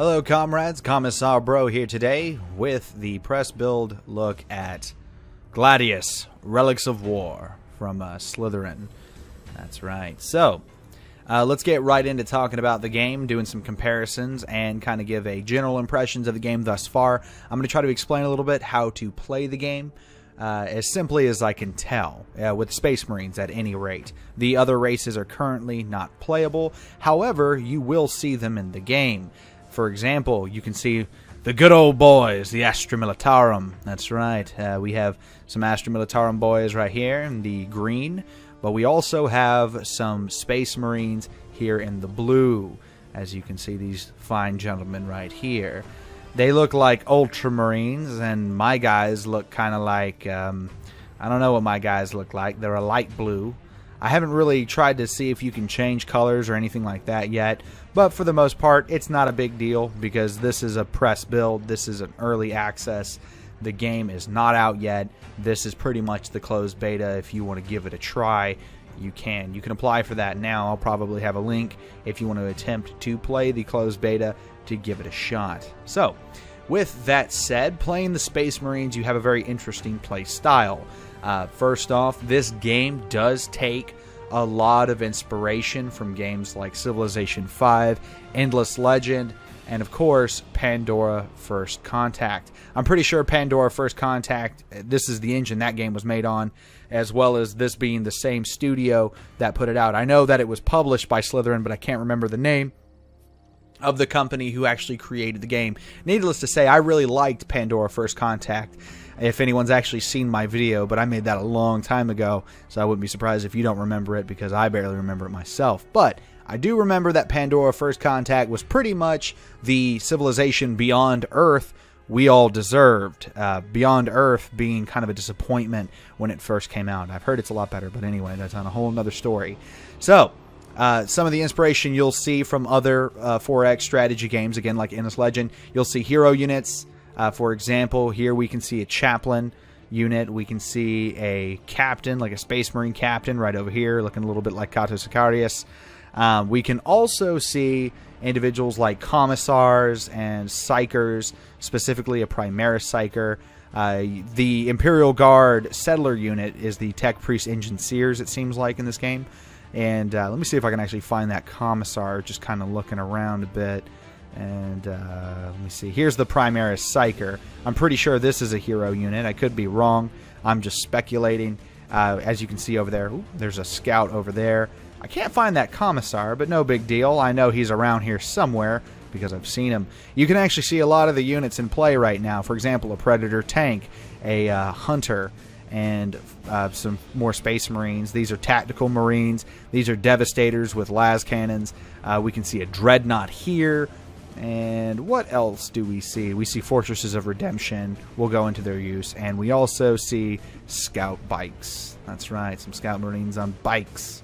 Hello comrades, Commissar Bro here today with the press build look at Gladius, Relics of War from Slytherin. That's right. So, let's get right into talking about the game, doing some comparisons, and kind of give a general impressions of the game thus far. I'm going to try to explain a little bit how to play the game, as simply as I can tell, with Space Marines at any rate. The other races are currently not playable, however, you will see them in the game. For example, you can see the good old boys, the Astra Militarum. That's right, we have some Astra Militarum boys right here in the green, but we also have some Space Marines here in the blue. As you can see, these fine gentlemen right here. They look like Ultramarines, and my guys look kind of like, I don't know what my guys look like. They're a light blue. I haven't really tried to see if you can change colors or anything like that yet, but for the most part, it's not a big deal because this is a press build. This is an early access. The game is not out yet. This is pretty much the closed beta. If you want to give it a try, you can. You can apply for that now. I'll probably have a link if you want to attempt to play the closed beta to give it a shot. So, with that said, playing the Space Marines, you have a very interesting play style. First off, this game does take a lot of inspiration from games like Civilization V, Endless Legend, and of course, Pandora First Contact. I'm pretty sure Pandora First Contact, this is the engine that game was made on, as well as this being the same studio that put it out. I know that it was published by Slytherin, but I can't remember the name of the company who actually created the game. Needless to say, I really liked Pandora First Contact, if anyone's actually seen my video, but I made that a long time ago, so I wouldn't be surprised if you don't remember it, because I barely remember it myself. But I do remember that Pandora First Contact was pretty much the civilization beyond Earth we all deserved. Beyond Earth being kind of a disappointment when it first came out. I've heard it's a lot better, but anyway, that's on a whole nother story. So, some of the inspiration you'll see from other 4X strategy games, again, like Endless Legend, you'll see hero units. For example, here we can see a chaplain unit. We can see a captain, like a Space Marine captain right over here, looking a little bit like Cato Sicarius. We can also see individuals like commissars and psychers, specifically a Primaris psyker. The Imperial Guard settler unit is the Tech Priest Engineers, it seems like, in this game. And let me see if I can actually find that commissar, just kind of looking around a bit. And let me see. Here's the Primaris Psyker. I'm pretty sure this is a hero unit. I could be wrong. I'm just speculating. As you can see over there, ooh, there's a scout over there. I can't find that Commissar, but no big deal. I know he's around here somewhere because I've seen him. You can actually see a lot of the units in play right now. For example, a Predator tank, a Hunter, and some more Space Marines. These are Tactical Marines. These are Devastators with las cannons. We can see a Dreadnought here. And what else do we see? We see Fortresses of Redemption. We'll go into their use. And we also see Scout Bikes. That's right, some Scout Marines on bikes.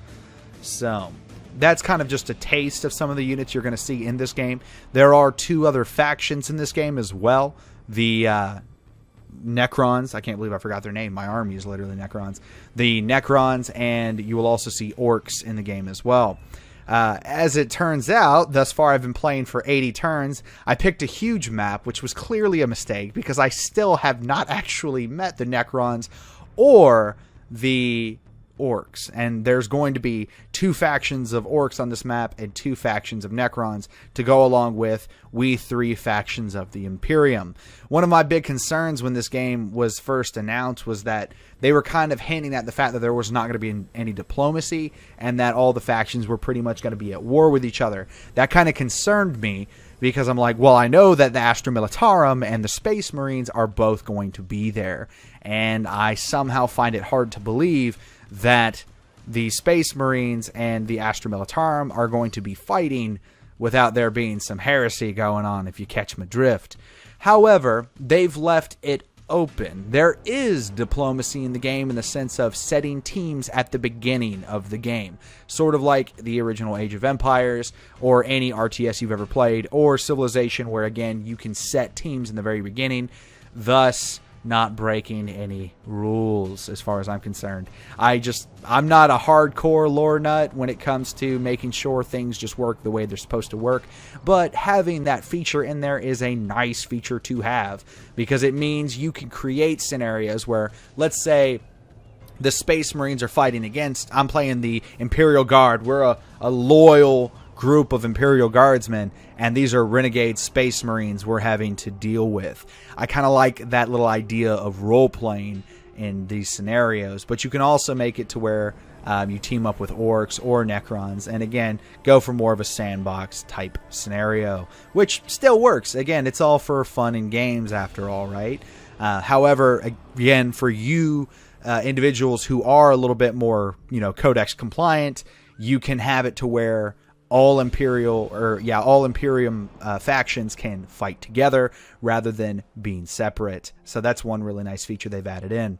So, that's kind of just a taste of some of the units you're going to see in this game. There are two other factions in this game as well. The Necrons. I can't believe I forgot their name. My army is literally Necrons. The Necrons, and you will also see Orcs in the game as well. As it turns out, thus far I've been playing for 80 turns. I picked a huge map, which was clearly a mistake because I still have not actually met the Necrons or the Orcs. And there's going to be 2 factions of Orcs on this map and 2 factions of Necrons to go along with we 3 factions of the Imperium. One of my big concerns when this game was first announced was that they were kind of hinting at the fact that there was not going to be any diplomacy and that all the factions were pretty much going to be at war with each other. That kind of concerned me because I'm like, well, I know that the Astra Militarum and the Space Marines are both going to be there. And I somehow find it hard to believe that the Space Marines and the Astra Militarum are going to be fighting without there being some heresy going on, if you catch my drift. However, they've left it open. There is diplomacy in the game in the sense of setting teams at the beginning of the game. Sort of like the original Age of Empires or any RTS you've ever played, or Civilization, where again you can set teams in the very beginning, thus not breaking any rules as far as I'm concerned. I'm not a hardcore lore nut when it comes to making sure things just work the way they're supposed to work, but having that feature in there is a nice feature to have, because it means you can create scenarios where, let's say, the Space Marines are fighting against, I'm playing the Imperial Guard. We're a loyal group of Imperial Guardsmen, and these are renegade Space Marines we're having to deal with. I kind of like that little idea of role-playing in these scenarios, but you can also make it to where you team up with Orcs or Necrons, and again, go for more of a sandbox type scenario, which still works. Again, it's all for fun and games after all, right? However, again, for you individuals who are a little bit more, Codex compliant, you can have it to where all Imperium factions can fight together rather than being separate. So that's one really nice feature they've added in.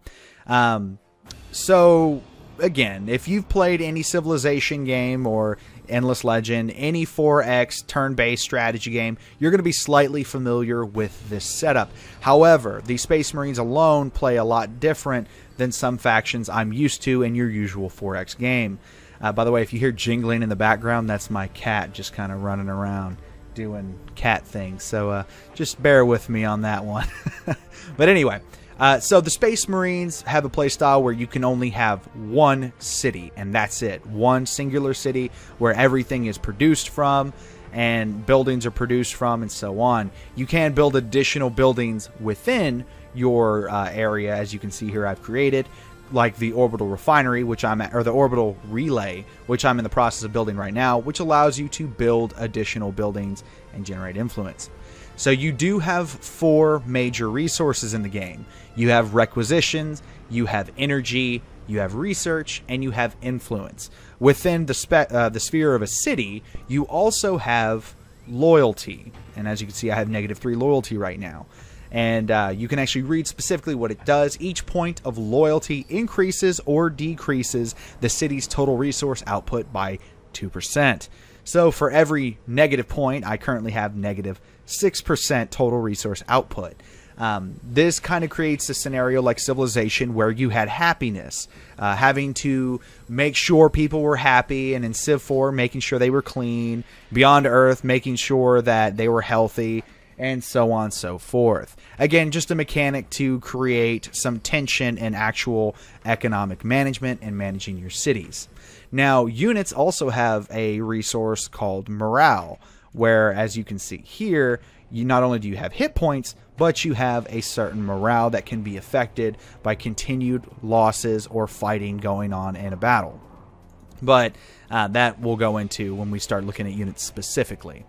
So again, if you've played any Civilization game or Endless Legend, any 4X turn-based strategy game, you're going to be slightly familiar with this setup. However, the Space Marines alone play a lot different than some factions I'm used to in your usual 4X game. By the way, if you hear jingling in the background, that's my cat just kind of running around doing cat things. So just bear with me on that one. But anyway, so the Space Marines have a playstyle where you can only have one city, and that's it. One singular city where everything is produced from and buildings are produced from and so on. You can build additional buildings within your area, as you can see here I've created, like the orbital refinery, or the orbital relay, which I'm in the process of building right now, which allows you to build additional buildings and generate influence. So you do have 4 major resources in the game. You have requisitions, you have energy, you have research, and you have influence. Within the sphere of a city, you also have loyalty. And as you can see, I have -3 loyalty right now. And you can actually read specifically what it does. Each point of loyalty increases or decreases the city's total resource output by 2%. So for every negative point, I currently have -6% total resource output. This kind of creates a scenario like Civilization where you had happiness, having to make sure people were happy, and in Civ 4 making sure they were clean, Beyond Earth making sure that they were healthy, and so on and so forth. Again, just a mechanic to create some tension in actual economic management and managing your cities. Now, units also have a resource called morale, where, as you can see here, you not only do you have hit points, but you have a certain morale that can be affected by continued losses or fighting going on in a battle. But that we'll go into when we start looking at units specifically.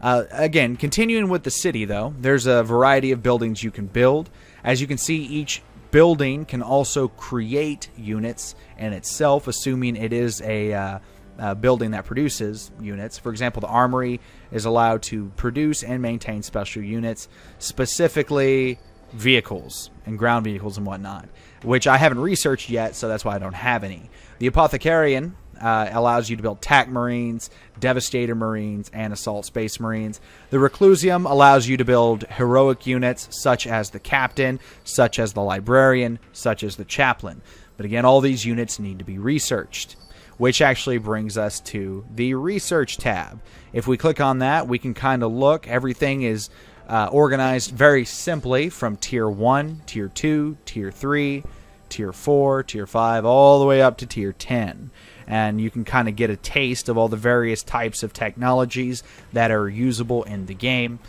Again, continuing with the city, though, there's a variety of buildings you can build. As you can see, each building can also create units in itself, assuming it is a building that produces units. For example, the armory is allowed to produce and maintain special units, specifically vehicles and ground vehicles and whatnot, which I haven't researched yet, so that's why I don't have any. The Apothecarian allows you to build TAC Marines, Devastator Marines, and Assault Space Marines. The Reclusium allows you to build heroic units such as the Captain, such as the Librarian, such as the Chaplain. But again, all these units need to be researched, which actually brings us to the Research tab. If we click on that, we can kind of look. Everything is organized very simply from Tier 1, Tier 2, Tier 3, Tier 4, Tier 5, all the way up to Tier 10. And you can kind of get a taste of all the various types of technologies that are usable in the game.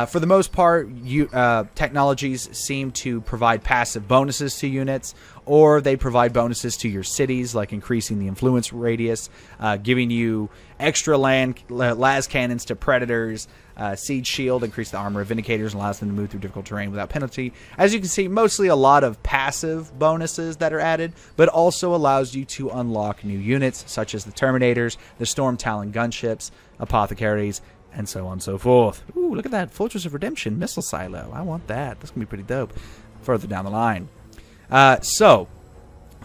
For the most part, technologies seem to provide passive bonuses to units, or they provide bonuses to your cities, like increasing the influence radius, giving you extra las cannons to predators, siege shield, increase the armor of Vindicators, and allows them to move through difficult terrain without penalty. As you can see, mostly a lot of passive bonuses that are added, but also allows you to unlock new units, such as the Terminators, the Storm Talon gunships, Apothecaries, and so on and so forth. Ooh, look at that Fortress of Redemption missile silo. I want that. That's going to be pretty dope further down the line. So,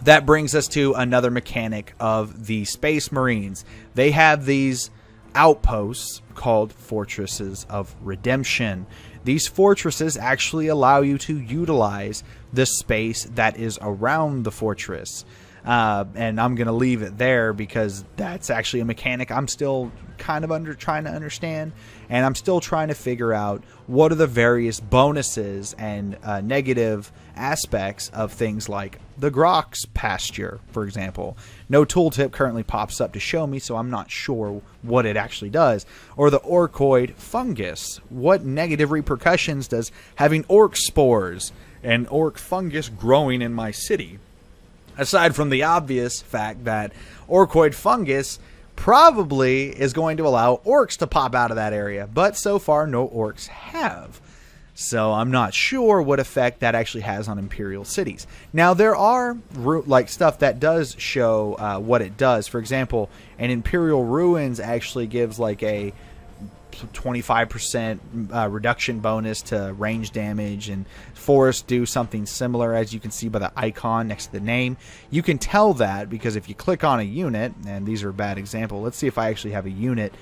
that brings us to another mechanic of the Space Marines. They have these outposts called Fortresses of Redemption. These fortresses actually allow you to utilize the space that is around the fortress. And I'm going to leave it there because that's actually a mechanic I'm still kind of trying to understand. And I'm still trying to figure out what are the various bonuses and negative aspects of things like the Grok's pasture, for example. No tooltip currently pops up to show me, so I'm not sure what it actually does. Or the orcoid fungus. What negative repercussions does having orc spores and orc fungus growing in my city? Aside from the obvious fact that orcoid fungus probably is going to allow orcs to pop out of that area, but so far no orcs have. So I'm not sure what effect that actually has on Imperial cities. Now there are like stuff that does show what it does. For example, an Imperial Ruins actually gives like a 25% reduction bonus to range damage, and forests do something similar, as you can see by the icon next to the name. You can tell that because if you click on a unit, and these are a bad example, let's see if I actually have a unit.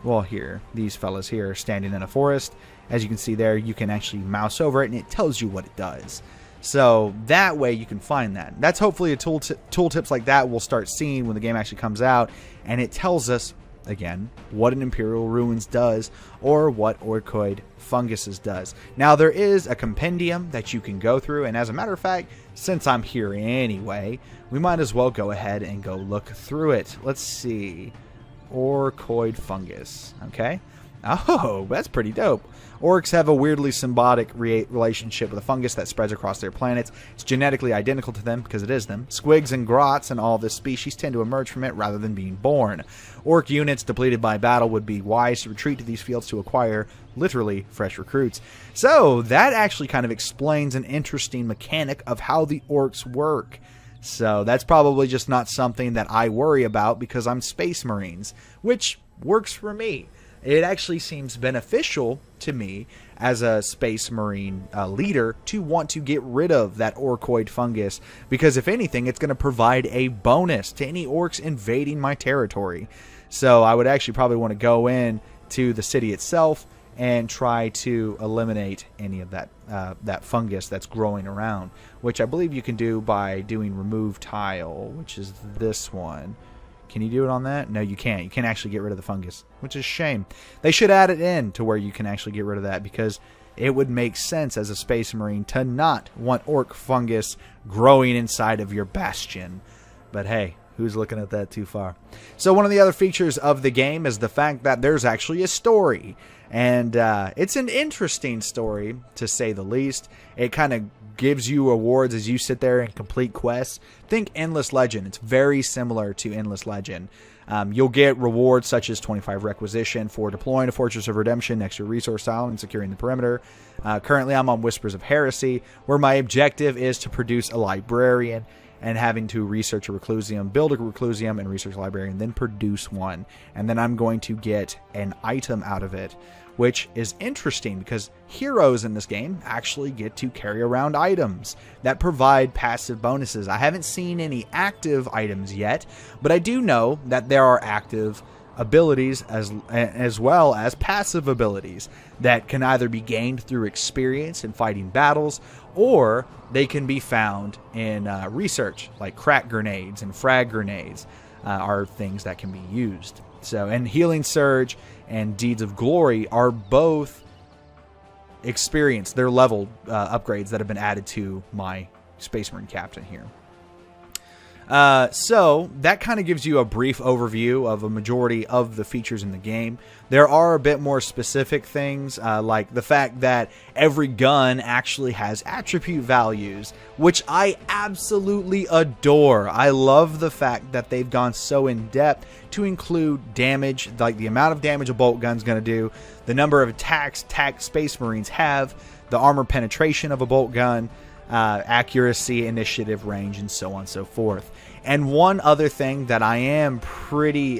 Well, here, these fellas here are standing in a forest. As you can see there, you can actually mouse over it and it tells you what it does. So that way you can find that. That's hopefully a tooltips like that we'll start seeing when the game actually comes out, and it tells us again what an Imperial Ruins does or what orcoid funguses does. Now there is a compendium that you can go through, and as a matter of fact, since I'm here anyway, we might as well go ahead and go look through it. Let's see. Orcoid fungus. Okay. Oh, that's pretty dope. Orcs have a weirdly symbiotic relationship with a fungus that spreads across their planets. It's genetically identical to them because it is them. Squigs and grots and all this species tend to emerge from it rather than being born. Orc units depleted by battle would be wise to retreat to these fields to acquire, literally, fresh recruits. So that actually kind of explains an interesting mechanic of how the orcs work. So that's probably just not something that I worry about because I'm Space Marines, which works for me. It actually seems beneficial to me as a Space Marine leader to want to get rid of that orcoid fungus, because if anything, it's going to provide a bonus to any orcs invading my territory. So I would actually probably want to go in to the city itself and try to eliminate any of that that fungus that's growing around, which I believe you can do by doing remove tile, which is this one. Can you do it on that? No, you can't. You can't actually get rid of the fungus, which is a shame. They should add it in to where you can actually get rid of that, because it would make sense as a Space Marine to not want orc fungus growing inside of your bastion. But hey, who's looking at that too far? So one of the other features of the game is the fact that there's actually a story. And it's an interesting story, to say the least. It kind of gives you rewards as you sit there and complete quests. Think Endless Legend. It's very similar to Endless Legend. You'll get rewards such as 25 requisition for deploying a Fortress of Redemption next to a resource tile and securing the perimeter. Currently, I'm on Whispers of Heresy, where my objective is to produce a librarian and having to research a reclusium, build a reclusium, and research a librarian, then produce one. And then I'm going to get an item out of it, which is interesting because heroes in this game actually get to carry around items that provide passive bonuses. I haven't seen any active items yet, but I do know that there are active abilities as well as passive abilities that can either be gained through experience in fighting battles, or they can be found in research, like crack grenades and frag grenades are things that can be used. So, and Healing Surge and Deeds of Glory are both experience. They're level upgrades that have been added to my Space Marine Captain here. So that kind of gives you a brief overview of a majority of the features in the game. There are a bit more specific things, like the fact that every gun actually has attribute values, which I absolutely adore. I love the fact that they've gone so in depth to include damage, like the amount of damage a bolt gun's going to do, the number of attacks Space Marines have, the armor penetration of a bolt gun, accuracy, initiative, range, and so on and so forth. And one other thing that I'm pretty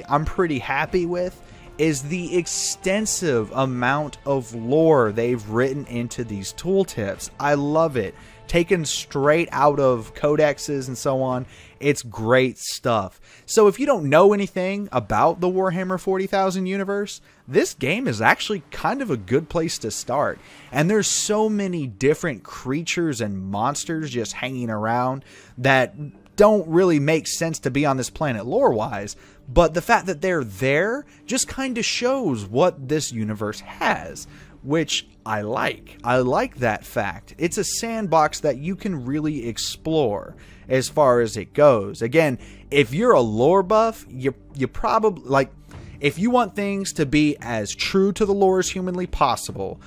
happy with is the extensive amount of lore they've written into these tooltips. I love it. taken straight out of codexes and so on. It's great stuff. So if you don't know anything about the Warhammer 40,000 universe, this game is actually kind of a good place to start. And there's so many different creatures and monsters just hanging around that don't really make sense to be on this planet lore-wise, but the fact that they're there just kind of shows what this universe has, which I like. I like that fact. It's a sandbox that you can really explore as far as it goes. Again, if you're a lore buff, you probably, like, if you want things to be as true to the lore as humanly possible,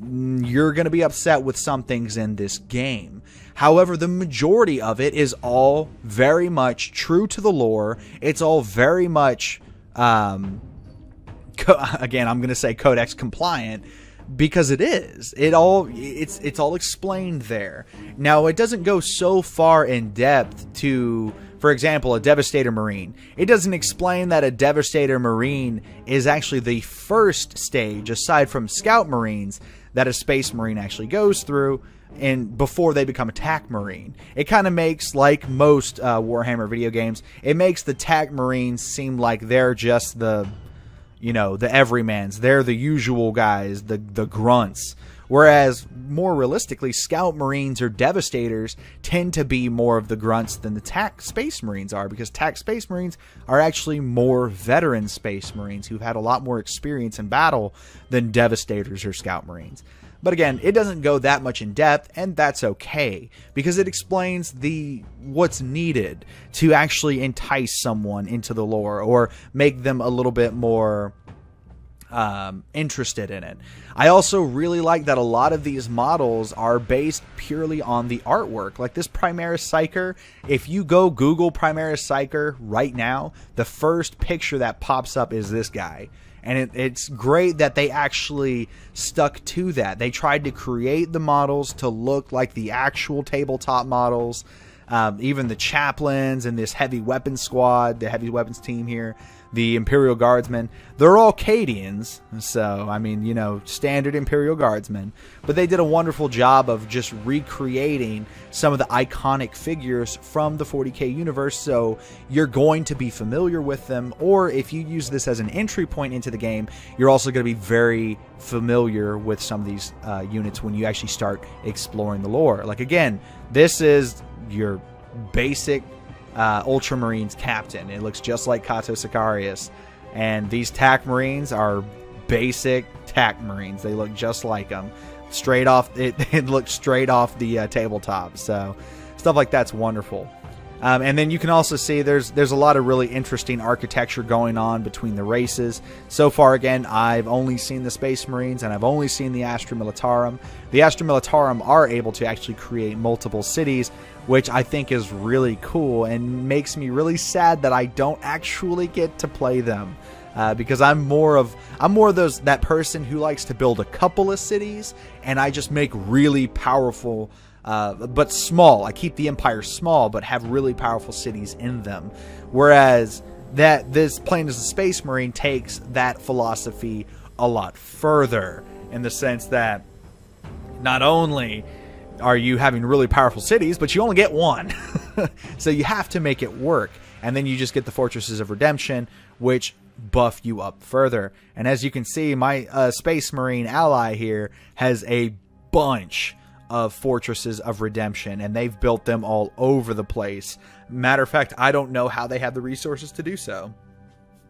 you're going to be upset with some things in this game. However, the majority of it is all very much true to the lore. It's all very much, again, I'm going to say codex compliant, because it is. It's all explained there. Now, it doesn't go so far in depth to, for example, a Devastator Marine. It doesn't explain that a Devastator Marine is actually the first stage, aside from Scout Marines, that a Space Marine actually goes through, and before they become a TAC Marine. It kind of makes, like most Warhammer video games, it makes the TAC Marines seem like they're just the, you know, the everymans. They're the usual guys, the grunts. Whereas, more realistically, Scout Marines or Devastators tend to be more of the grunts than the TAC Space Marines are, because TAC Space Marines are actually more veteran Space Marines who've had a lot more experience in battle than Devastators or Scout Marines. But again, it doesn't go that much in depth, and that's okay, because it explains what's needed to actually entice someone into the lore or make them a little bit more interested in it. I also really like that a lot of these models are based purely on the artwork. Like this Primaris Psyker, if you go Google Primaris Psyker right now, the first picture that pops up is this guy. And it's great that they actually stuck to that. They tried to create the models to look like the actual tabletop models. Even the chaplains and this heavy weapons squad, the heavy weapons team here, the Imperial Guardsmen, they're all Cadians. So, I mean, you know, standard Imperial Guardsmen. But they did a wonderful job of just recreating some of the iconic figures from the 40K universe. So you're going to be familiar with them. Or if you use this as an entry point into the game, you're also going to be very familiar with some of these units when you actually start exploring the lore. Like, again, this is your basic Ultramarines captain. It looks just like Kato Sicarius. And these TAC Marines are basic TAC Marines. They look just like them. Straight off, it looks straight off the tabletop. So stuff like that's wonderful. And then you can also see there's a lot of really interesting architecture going on between the races. So far, again, I've only seen the Space Marines and I've only seen the Astra Militarum. The Astra Militarum are able to actually create multiple cities, which I think is really cool and makes me really sad that I don't actually get to play them. Because I'm more of that person who likes to build a couple of cities, and I just make really powerful but small. I keep the empire small, but have really powerful cities in them. Whereas this playing as a Space Marine takes that philosophy a lot further, in the sense that not only are you having really powerful cities, but you only get one. So you have to make it work. And then you just get the Fortresses of Redemption, which buff you up further. And as you can see, my Space Marine ally here has a bunch of Fortresses of Redemption, and they've built them all over the place. Matter of fact, I don't know how they have the resources to do so.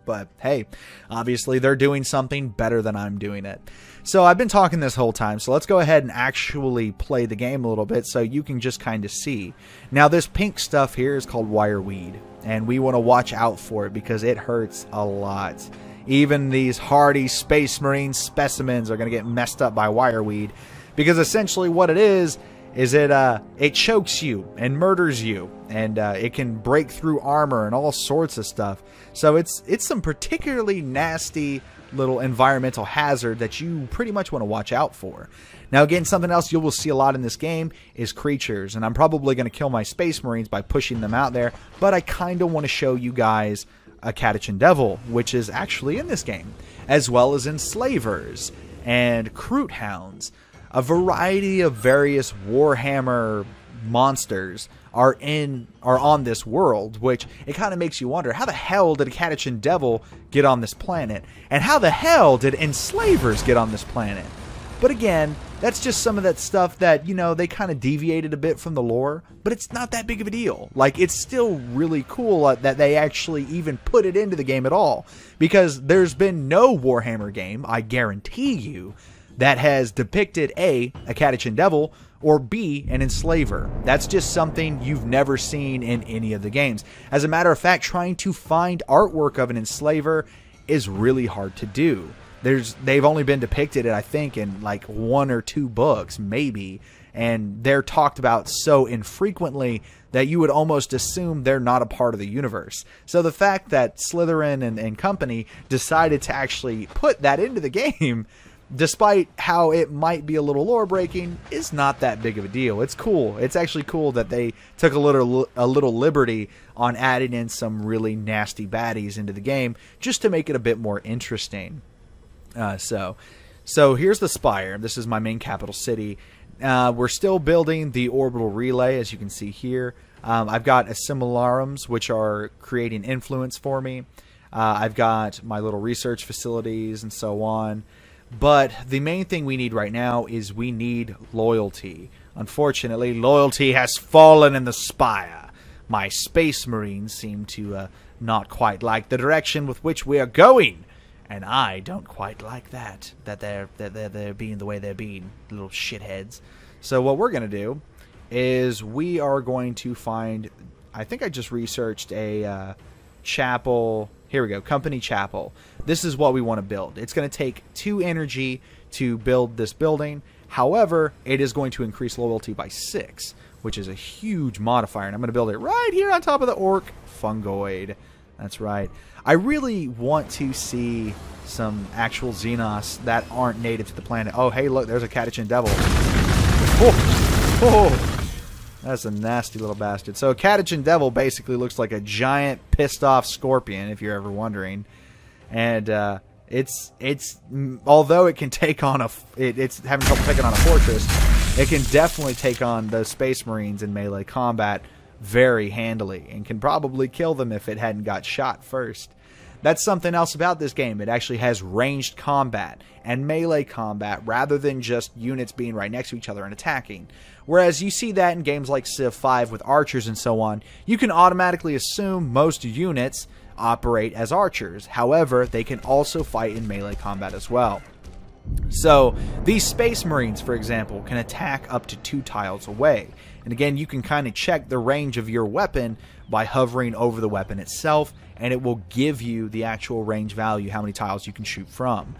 But hey, obviously they're doing something better than I'm doing it. So I've been talking this whole time, so let's go ahead and actually play the game a little bit so you can just kind of see. Now this pink stuff here is called wireweed, and we want to watch out for it because it hurts a lot. Even these hardy Space Marine specimens are going to get messed up by wireweed, because essentially what it is it chokes you and murders you, and it can break through armor and all sorts of stuff. So it's some particularly nasty little environmental hazard that you pretty much want to watch out for. Now again, something else you will see a lot in this game is creatures, and I'm probably going to kill my Space Marines by pushing them out there, but I kind of want to show you guys a Catachan Devil, which is actually in this game, as well as Enslavers and Kroot Hounds. a variety of various Warhammer monsters are on this world, which it kind of makes you wonder, how the hell did a Catachan Devil get on this planet? And how the hell did enslavers get on this planet? But again, that's just some of that stuff that, you know, they kind of deviated a bit from the lore, but it's not that big of a deal. Like, it's still really cool that they actually even put it into the game at all, because there's been no Warhammer game, I guarantee you, that has depicted A, Catachan Devil, or B, an enslaver. That's just something you've never seen in any of the games. As a matter of fact, trying to find artwork of an enslaver is really hard to do. They've only been depicted, I think, in like 1 or 2 books, maybe, and they're talked about so infrequently that you would almost assume they're not a part of the universe. So the fact that Slytherin and company decided to actually put that into the game, despite how it might be a little lore breaking, is not that big of a deal. It's cool. It's actually cool that they took a little liberty on adding in some really nasty baddies into the game just to make it a bit more interesting. So here's the Spire. This is my main capital city. We're still building the orbital relay, as you can see here. I've got Assimilarums, which are creating influence for me. I've got my little research facilities and so on. But the main thing we need right now is we need loyalty. Unfortunately, loyalty has fallen in the Spire. My Space Marines seem to not quite like the direction with which we are going. And I don't quite like that they're being the way they're being, little shitheads. So what we're going to do is we are going to find, I think I just researched a chapel. Here we go, company chapel. This is what we want to build. It's going to take 2 energy to build this building. However, it is going to increase loyalty by 6, which is a huge modifier. And I'm going to build it right here on top of the Orc Fungoid. That's right. I really want to see some actual Xenos that aren't native to the planet. Oh, hey, look, there's a Catachan Devil. Oh, that's a nasty little bastard. So a Catachan Devil basically looks like a giant pissed-off scorpion, if you're ever wondering. And it's although it can take on it's having trouble taking on a fortress, it can definitely take on those Space Marines in melee combat very handily, and can probably kill them if it hadn't got shot first. That's something else about this game. It actually has ranged combat and melee combat rather than just units being right next to each other and attacking. Whereas you see that in games like Civ 5 with archers and so on, you can automatically assume most units operate as archers. However, they can also fight in melee combat as well. So these Space Marines, for example, can attack up to 2 tiles away. And again, you can kind of check the range of your weapon by hovering over the weapon itself, and it will give you the actual range value, how many tiles you can shoot from.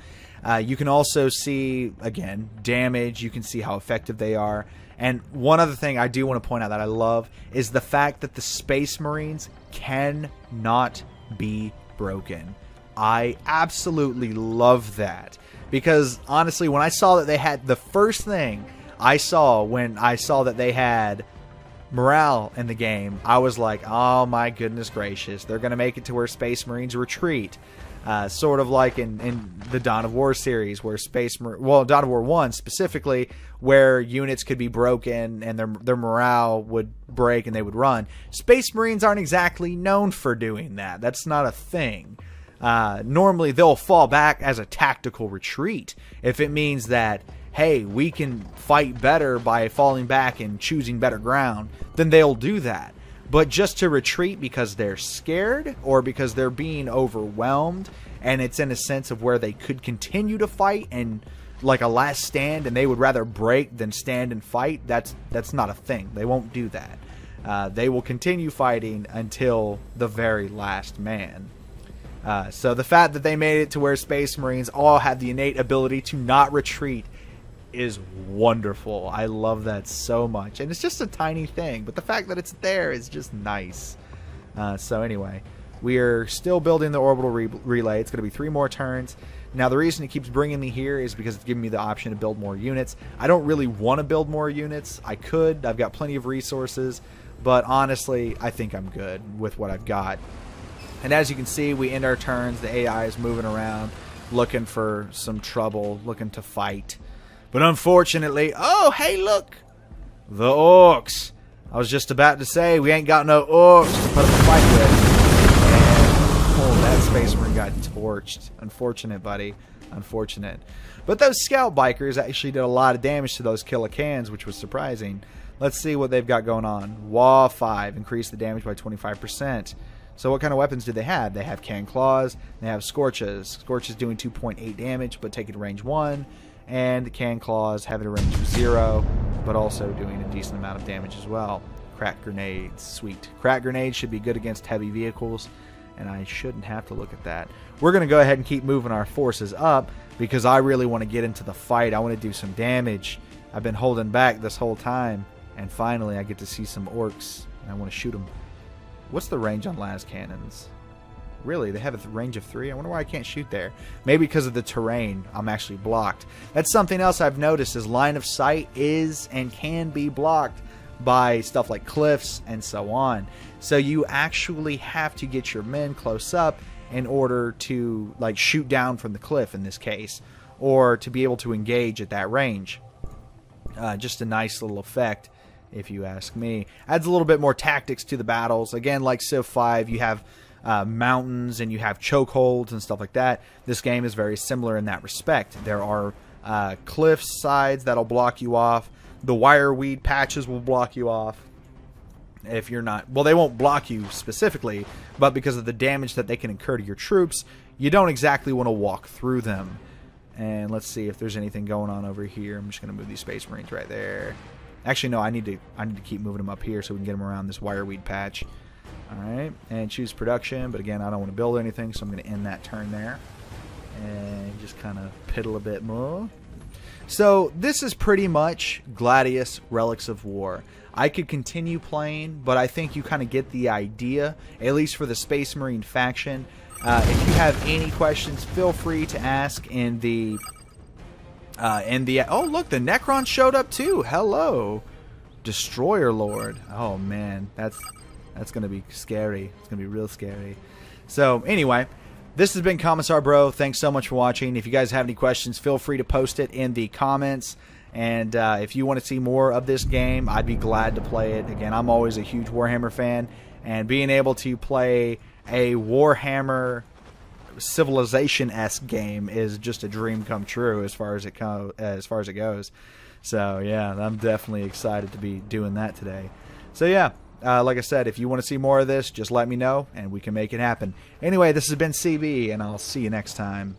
You can also see, again, damage. You can see how effective they are. And one other thing I do want to point out that I love is the fact that the Space Marines cannot be broken. I absolutely love that. Because, honestly, when I saw that they had... The first thing I saw when I saw that they had morale in the game, I was like, oh my goodness gracious. They're going to make it to where Space Marines retreat. Sort of like in the Dawn of War series, where Dawn of War 1 specifically, where units could be broken and their morale would break and they would run. Space Marines aren't exactly known for doing that. That's not a thing. Normally they'll fall back as a tactical retreat if it means that, hey, we can fight better by falling back and choosing better ground, then they'll do that. But just to retreat because they're scared or because they're being overwhelmed and it's in a sense of where they could continue to fight and like a last stand and they would rather break than stand and fight, that's not a thing. They won't do that. They will continue fighting until the very last man. So the fact that they made it to where Space Marines all have the innate ability to not retreat is wonderful. I love that so much. And it's just a tiny thing, but the fact that it's there is just nice. So anyway, we are still building the orbital relay. It's going to be 3 more turns. Now the reason it keeps bringing me here is because it's giving me the option to build more units. I don't really want to build more units. I could. I've got plenty of resources. But honestly, I think I'm good with what I've got. And as you can see, we end our turns. The AI is moving around, looking for some trouble, looking to fight. But unfortunately, oh, hey, look. The orcs. I was just about to say, we ain't got no orcs to put up a fight with. And, oh, that Space Marine got torched. Unfortunate, buddy. Unfortunate. But those scout bikers actually did a lot of damage to those Killicans, which was surprising. Let's see what they've got going on. WA 5, increased the damage by 25%. So what kind of weapons do they have? They have Can Claws, they have Scorches. Scorches doing 2.8 damage, but taking range 1. And Can Claws having a range of 0, but also doing a decent amount of damage as well. Crack Grenades, sweet. Crack Grenades should be good against heavy vehicles, and I shouldn't have to look at that. We're going to go ahead and keep moving our forces up, because I really want to get into the fight. I want to do some damage. I've been holding back this whole time, and finally I get to see some orcs, and I want to shoot them. What's the range on las cannons? Really, they have a range of 3? I wonder why I can't shoot there. Maybe because of the terrain, I'm actually blocked. That's something else I've noticed, is line of sight is and can be blocked by stuff like cliffs and so on. So you actually have to get your men close up in order to like shoot down from the cliff in this case, or to be able to engage at that range. Just a nice little effect, if you ask me. Adds a little bit more tactics to the battles. Again, like Civ 5, you have mountains and you have chokeholds and stuff like that. This game is very similar in that respect. There are cliff sides that'll block you off. The wireweed patches will block you off. If you're not, well, they won't block you specifically, but because of the damage that they can incur to your troops, you don't exactly want to walk through them. And let's see if there's anything going on over here. I'm just going to move these Space Marines right there. Actually, no, I need to keep moving them up here so we can get them around this wireweed patch. Alright, and choose production, but again, I don't want to build anything, so I'm going to end that turn there. And just kind of piddle a bit more. So, this is pretty much Gladius, Relics of War. I could continue playing, but I think you kind of get the idea, at least for the Space Marine faction. If you have any questions, feel free to ask in the... oh, look, the Necron showed up too. Hello. Destroyer Lord. Oh, man, that's going to be scary. It's going to be real scary. So, anyway, this has been Commissar Bro. Thanks so much for watching. If you guys have any questions, feel free to post it in the comments. And if you want to see more of this game, I'd be glad to play it. Again, I'm always a huge Warhammer fan. And being able to play a Warhammer Civilization-esque game is just a dream come true as far as it goes. So, yeah, I'm definitely excited to be doing that today. So, yeah. Like I said, if you want to see more of this, just let me know, and we can make it happen. Anyway, this has been CB, and I'll see you next time.